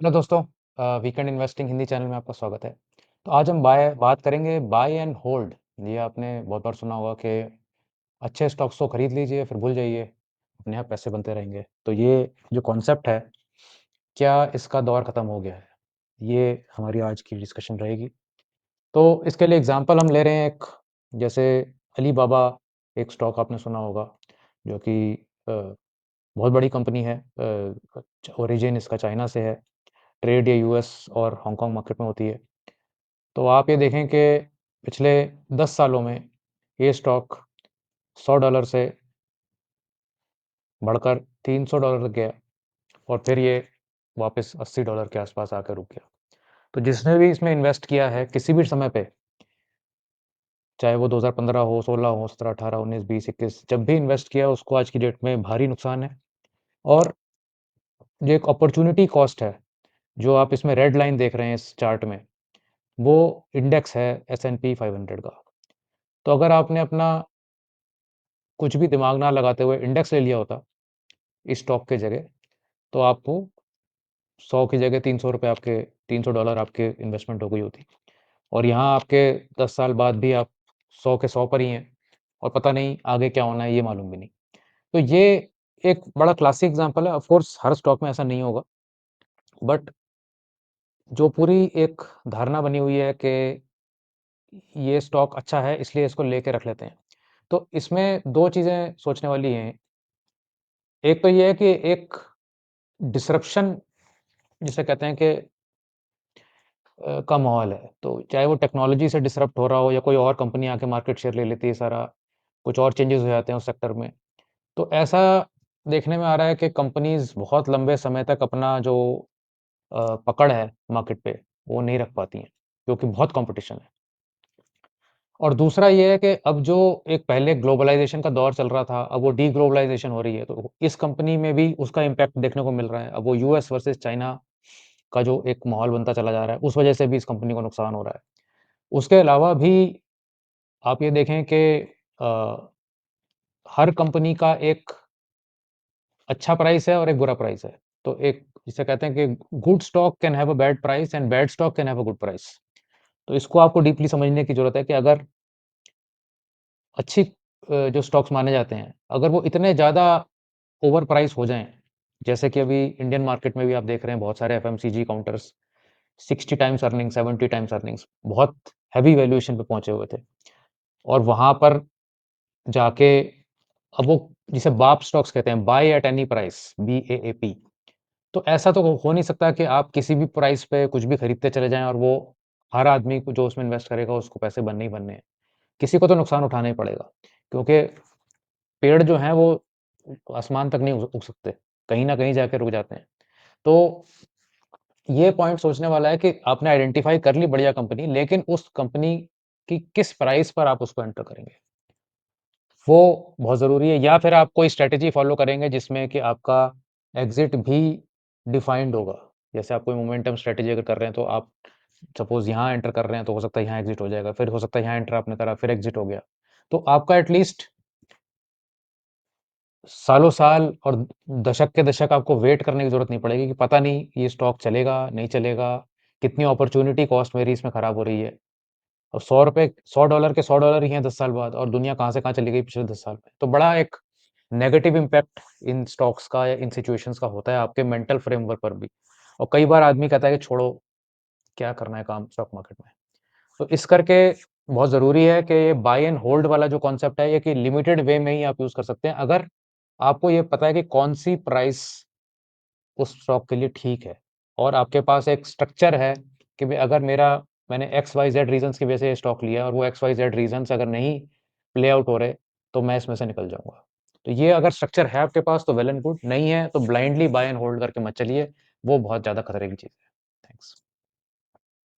Hello दोस्तों, weekend investing Hindi channel में आपका स्वागत है। तो आज हम बात करेंगे बाय एंड होल्ड। ये आपने बहुत बार सुना होगा कि अच्छे स्टॉक्स को खरीद लीजिए फिर भूल जाइए, अपने आप पैसे बनते रहेंगे। तो ये जो कॉन्सेप्ट है, क्या इसका दौर ख़त्म हो गया है? ये हमारी आज की डिस्कशन रहेगी। तो इसके लिए एग्ज़ाम्पल हम ले रहे हैं एक, जैसे अली बाबा, एक स्टॉक आपने सुना होगा, जो कि बहुत बड़ी कंपनी है। ओरिजिन इसका चाइना से है। ट्रेड ये यूएस और हांगकांग मार्केट में होती है। तो आप ये देखें कि पिछले 10 सालों में ये स्टॉक $100 से बढ़कर $300 तक गया और फिर ये वापस $80 के आसपास आकर रुक गया। तो जिसने भी इसमें इन्वेस्ट किया है किसी भी समय पे, चाहे वो 2015 हो, 16 हो, 17, 18, 19, 20, 21, जब भी इन्वेस्ट किया उसको आज की डेट में भारी नुकसान है। और जो एक अपॉर्चुनिटी कॉस्ट है, जो आप इसमें रेड लाइन देख रहे हैं इस चार्ट में, वो इंडेक्स है S&P 500 का। तो अगर आपने अपना कुछ भी दिमाग ना लगाते हुए इंडेक्स ले लिया होता इस स्टॉक के जगह, तो आपको 100 की जगह ₹300 आपके, $300 आपके इन्वेस्टमेंट हो गई होती। और यहाँ आपके 10 साल बाद भी आप 100 के 100 पर ही हैं और पता नहीं आगे क्या होना है, ये मालूम भी नहीं। तो ये एक बड़ा क्लासिक एग्ज़ाम्पल है। ऑफ़ कोर्स हर स्टॉक में ऐसा नहीं होगा, बट जो पूरी एक धारणा बनी हुई है कि ये स्टॉक अच्छा है इसलिए इसको लेके रख लेते हैं। तो इसमें 2 चीज़ें सोचने वाली हैं। एक तो ये है कि एक डिसरप्शन जिसे कहते हैं कि का माहौल है। तो चाहे वो टेक्नोलॉजी से डिसरप्ट हो रहा हो या कोई और कंपनी आके मार्केट शेयर ले लेती है सारा, कुछ और चेंजेस हो जाते हैं उस सेक्टर में। तो ऐसा देखने में आ रहा है कि कंपनीज़ बहुत लंबे समय तक अपना जो पकड़ है मार्केट पे, वो नहीं रख पाती हैं, क्योंकि बहुत कॉम्पिटिशन है। और दूसरा ये है कि अब जो एक पहले ग्लोबलाइज़ेशन का दौर चल रहा था, अब वो डी-ग्लोबलाइज़ेशन हो रही है, तो इस कंपनी में भी उसका इम्पैक्ट देखने को मिल रहा है। अब वो यूएस वर्सेस चाइना का जो एक माहौल बनता चला जा रहा है, उस वजह से भी इस कंपनी को नुकसान हो रहा है। उसके अलावा भी आप ये देखें कि अ, हर कंपनी का एक अच्छा प्राइस है और एक बुरा प्राइस है। तो एक जिसे कहते हैं कि good stock can have a bad price and bad stock can have a good price. तो इसको आपको डीपली समझने की ज़रूरत है कि अगर अच्छी जो स्टॉक्स माने जाते हैं, अगर वो इतने ज़्यादा ओवर प्राइस हो जाएँ, जैसे कि अभी इंडियन मार्केट में भी आप देख रहे हैं बहुत सारे FMCG counters 60 times earning, 70 times earnings, बहुत हेवी वैल्यूएशन पे पहुँचे हुए थे। और वहाँ पर जाके अब वो जिसे बाप स्टॉक्स कहते हैं, by at any price, BAAP। तो ऐसा तो हो नहीं सकता कि आप किसी भी प्राइस पे कुछ भी खरीदते चले जाएँ और वो हर आदमी को जो उसमें इन्वेस्ट करेगा उसको पैसे बनने ही बनने हैं। किसी को तो नुकसान उठाना ही पड़ेगा, क्योंकि पेड़ जो हैं वो आसमान तक नहीं उग सकते, कहीं न कहीं जाके रुक जाते हैं। तो ये पॉइंट सोचने वाला है कि आपने आइडेंटिफ़ाई कर ली बढ़िया कंपनी, लेकिन उस कंपनी की किस प्राइस पर आप उसको एंटर करेंगे, वो बहुत ज़रूरी है। या फिर आप कोई स्ट्रैटेजी फ़ॉलो करेंगे जिसमें कि आपका एग्ज़िट भी डिफाइंड होगा। जैसे आप कोई मोमेंटम स्ट्रैटेजी अगर कर रहे हैं, तो आप सपोज़ यहाँ एंटर कर रहे हैं, तो हो सकता है यहाँ एग्ज़िट हो जाएगा, फिर हो सकता है यहाँ एंटर आपने करा, फिर एग्ज़िट हो गया। तो आपका एट लीस्ट सालों-साल और दशक के दशक आपको वेट करने की ज़रूरत नहीं पड़ेगी कि पता नहीं ये स्टॉक चलेगा, नहीं चलेगा, कितनी अपॉर्च्युनिटी कॉस्ट मेरी इसमें खराब हो रही है। और ₹100 $100 के $100 ही हैं 10 साल बाद, और दुनिया कहाँ से कहाँ चली गई पिछले 10 साल में। तो बड़ा एक नेगेटिव इम्पैक्ट इन स्टॉक्स का या इन सिचुएशंस का होता है आपके मेंटल फ्रेमवर्क पर भी। और कई बार आदमी कहता है कि छोड़ो, क्या करना है काम स्टॉक मार्केट में। तो इस करके बहुत ज़रूरी है कि ये बाय एंड होल्ड वाला जो कॉन्सेप्ट है, ये कि लिमिटेड वे में ही आप यूज़ कर सकते हैं, अगर आपको ये पता है कि कौन-सी प्राइस उस स्टॉक के लिए ठीक है। और आपके पास एक स्ट्रक्चर है कि भई अगर मैंने एक्स, वाई, ज़ेड रीज़न्स की वजह से ये स्टॉक लिया और वो एक्स, वाई, ज़ेड रीज़न्स अगर नहीं प्ले आउट हो रहे, तो मैं इसमें से निकल जाऊँगा। तो ये अगर स्ट्रक्चर है आपके पास तो वेल एंड गुड, नहीं है तो ब्लाइंडली बाय एंड होल्ड करके मत चलिए, वो बहुत ज़्यादा खतरे की चीज़ है।